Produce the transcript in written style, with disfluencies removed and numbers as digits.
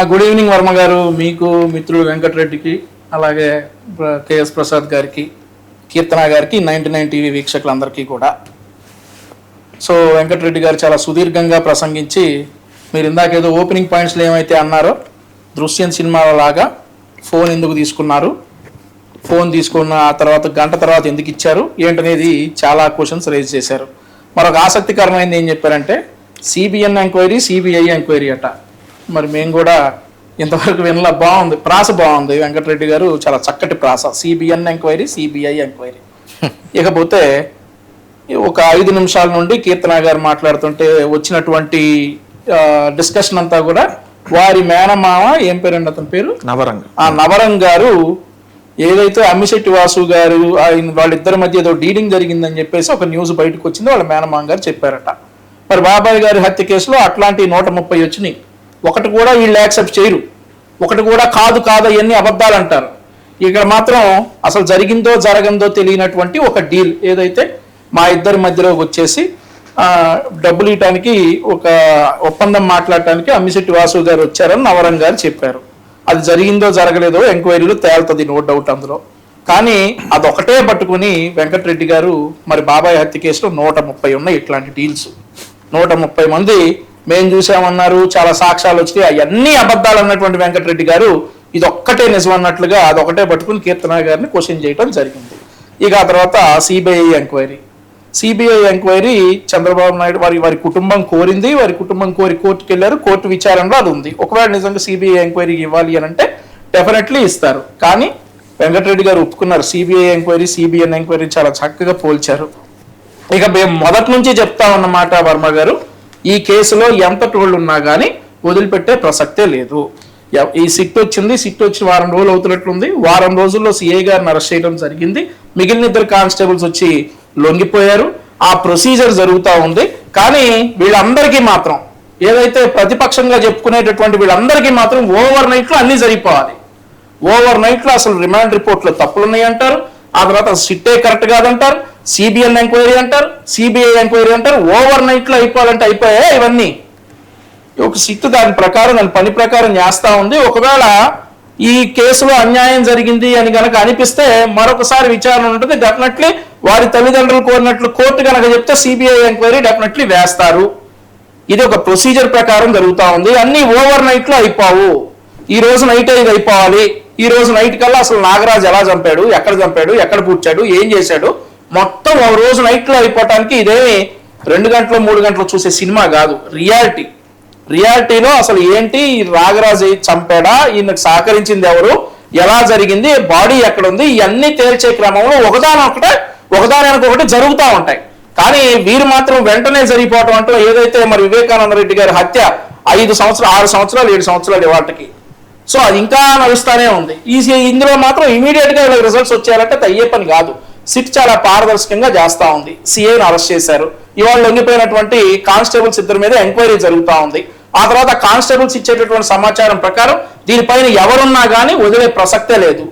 Good evening Varma గారు, మీకు మిత్రుడు వెంకటరెడ్డికి, అలాగే కేఎస్ ప్రసాద్ గారికి, కీర్తన గారికి, 99 టీవీ వీక్షకులందరికీ కూడా. సో వెంకటరెడ్డి గారు చాలా సుదీర్ఘంగా ప్రసంగించి, మీరు ఇందాక ఏదో ఓపెనింగ్ పాయింట్స్లో ఏమైతే అన్నారో, దృశ్యం సినిమాల లాగా ఫోన్ ఎందుకు తీసుకున్నారు, ఫోన్ తీసుకున్న తర్వాత గంట తర్వాత ఎందుకు ఇచ్చారు ఏంటనేది చాలా క్వశ్చన్స్ రైజ్ చేశారు. మరొక ఆసక్తికరమైనది ఏం చెప్పారంటే సిబిఎన్ ఎంక్వైరీ, సిబిఐ ఎంక్వైరీ అట. మరి మేము కూడా ఇంతవరకు వినలా. బాగుంది, ప్రాస బాగుంది. వెంకటరెడ్డి గారు చాలా చక్కటి ప్రాస. CBN enquiry, CBI enquiry. ఇకపోతే ఒక 5 నిమిషాల నుండి కీర్తన గారు మాట్లాడుతుంటే వచ్చినటువంటి డిస్కషన్ అంతా కూడా వారి మేనమామ, ఏం పేరండి అతని పేరు, నవరంగ్. ఆ నవరంగ్ గారు ఏదైతే అమ్మిశెట్టి వాసు గారు వాళ్ళిద్దరి మధ్య ఏదో డీలింగ్ జరిగిందని చెప్పేసి ఒక న్యూస్ బయటకు వచ్చింది, వాళ్ళ మేనమామ గారు చెప్పారట. మరి బాబాయ్ గారి హత్య కేసులో అట్లాంటి 130 వచ్చినాయి. ఒకటి కూడా వీళ్ళు యాక్సెప్ట్ చేయరు, ఒకటి కూడా కాదు అవన్నీ అబద్ధాలు అంటారు. ఇక్కడ మాత్రం అసలు జరిగిందో జరగందో తెలియనటువంటి ఒక డీల్ ఏదైతే మా ఇద్దరి మధ్యలోకి వచ్చేసి డబ్బులు ఇవ్వడానికి ఒక ఒప్పందం మాట్లాడటానికి అమ్మిశెట్టి వాసు గారు వచ్చారని నవరంగ్ గారు చెప్పారు. అది జరిగిందో జరగలేదో ఎంక్వైరీలో తేలుతుంది, నో డౌట్ అందులో. కానీ అదొకటే పట్టుకుని వెంకటరెడ్డి గారు మరి బాబాయ్ హత్య కేసులో 130 ఉన్నాయి ఇట్లాంటి డీల్స్. 130 మంది మేము చూసామన్నారు, చాలా సాక్ష్యాలు వచ్చినాయి, అవన్నీ అబద్ధాలు అన్నటువంటి వెంకటరెడ్డి గారు ఇది ఒక్కటే నిజం అన్నట్లుగా అదొకటే పట్టుకుని కీర్తన గారిని క్వశ్చన్ చేయడం జరిగింది. ఇక ఆ తర్వాత సిబిఐ ఎంక్వైరీ చంద్రబాబు నాయుడు వారి కుటుంబం కోరింది, వారి కుటుంబం కోరి కోర్టుకు వెళ్ళారు, కోర్టు విచారణలో అది ఉంది. ఒకవేళ నిజంగా సిబిఐ ఎంక్వైరీ ఇవ్వాలి అని అంటే డెఫినెట్లీ ఇస్తారు. కానీ వెంకటరెడ్డి గారు ఒప్పుకున్నారు. సిబిఐ ఎంక్వైరీ, సిబిఎన్ ఎంక్వైరీ చాలా చక్కగా పోల్చారు. ఇక మేము మొదటి నుంచి చెప్తా ఉన్నమాట వర్మ గారు, ఈ కేసులో ఎంత టోళ్ళు ఉన్నా కానీ వదిలిపెట్టే ప్రసక్తే లేదు. ఈ సిట్ వచ్చి వారం రోజులు అవుతున్నట్లుంది. వారం రోజుల్లో సిఐ గారిని అరెస్ట్ చేయడం జరిగింది. మిగిలిన 2 కానిస్టేబుల్స్ వచ్చి లొంగిపోయారు. ఆ ప్రొసీజర్ జరుగుతూ ఉంది. కానీ వీళ్ళందరికీ మాత్రం ఏదైతే ప్రతిపక్షంగా చెప్పుకునేటటువంటి వీళ్ళందరికీ మాత్రం ఓవర్ నైట్లో అన్ని జరిగిపోవాలి. ఓవర్ నైట్లో అసలు రిమాండ్ రిపోర్ట్లో తప్పులు ఉన్నాయి అంటారు, ఆ తర్వాత సిట్టే కరెక్ట్ కాదంటారు, సిబిఎన్ ఎంక్వైరీ అంటారు, సిబిఐ ఎంక్వైరీ అంటారు. ఓవర్ నైట్లో అయిపోవాలంటే అయిపోయాయి ఇవన్నీ. ఒక సిట్ దాని పని ప్రకారం చేస్తూ ఉంది. ఒకవేళ ఈ కేసులో అన్యాయం జరిగింది అని కనుక అనిపిస్తే మరొకసారి విచారణ ఉంటుంది. డెఫినెట్లీ వారి తల్లిదండ్రులు కోరినట్లు కోర్టు కనుక చెప్తే సిబిఐ ఎంక్వైరీ డెఫినెట్లీ వేస్తారు. ఇది ఒక ప్రొసీజర్ ప్రకారం జరుగుతూ ఉంది. అన్ని ఓవర్ నైట్లో అయిపోవు. ఈ రోజు నైట్ ఇది అయిపోవాలి. ఈ రోజు నైట్ కల్లా అసలు నాగరాజు ఎలా చంపాడు, ఎక్కడ పూడ్చాడు, ఏం చేశాడు, మొత్తం ఒక రోజు నైట్లో అయిపోవటానికి ఇదేమి 2 గంటలు 3 గంటలు చూసే సినిమా కాదు. రియాలిటీలో అసలు ఏంటి, నాగరాజు చంపాడా, ఈయనకు సహకరించింది ఎవరు, ఎలా జరిగింది, బాడీ ఎక్కడ ఉంది, ఇవన్నీ తేల్చే క్రమంలో ఒకదానికొకటి జరుగుతూ ఉంటాయి. కానీ వీరు మాత్రం వెంటనే జరిగిపోవటం అంటూ ఏదైతే మరి వివేకానంద రెడ్డి గారి హత్య 5 సంవత్సరాలు 6 సంవత్సరాలు 7 సంవత్సరాలు వాటికి, సో అది ఇంకా నడుస్తూనే ఉంది. ఇందులో మాత్రం ఇమీడియట్ గా రిజల్ట్స్ వచ్చేయాలంటే అయ్యే పని కాదు. సిట్ చాలా పారదర్శకంగా చేస్తా ఉంది. సిఐని అరెస్ట్ చేశారు. ఇవాళ లొంగిపోయినటువంటి కానిస్టేబుల్స్ 2 మీద ఎంక్వైరీ జరుగుతూ ఉంది. ఆ తర్వాత కానిస్టేబుల్స్ ఇచ్చేటటువంటి సమాచారం ప్రకారం దీనిపైన ఎవరున్నా కానీ వదిలే ప్రసక్తే లేదు.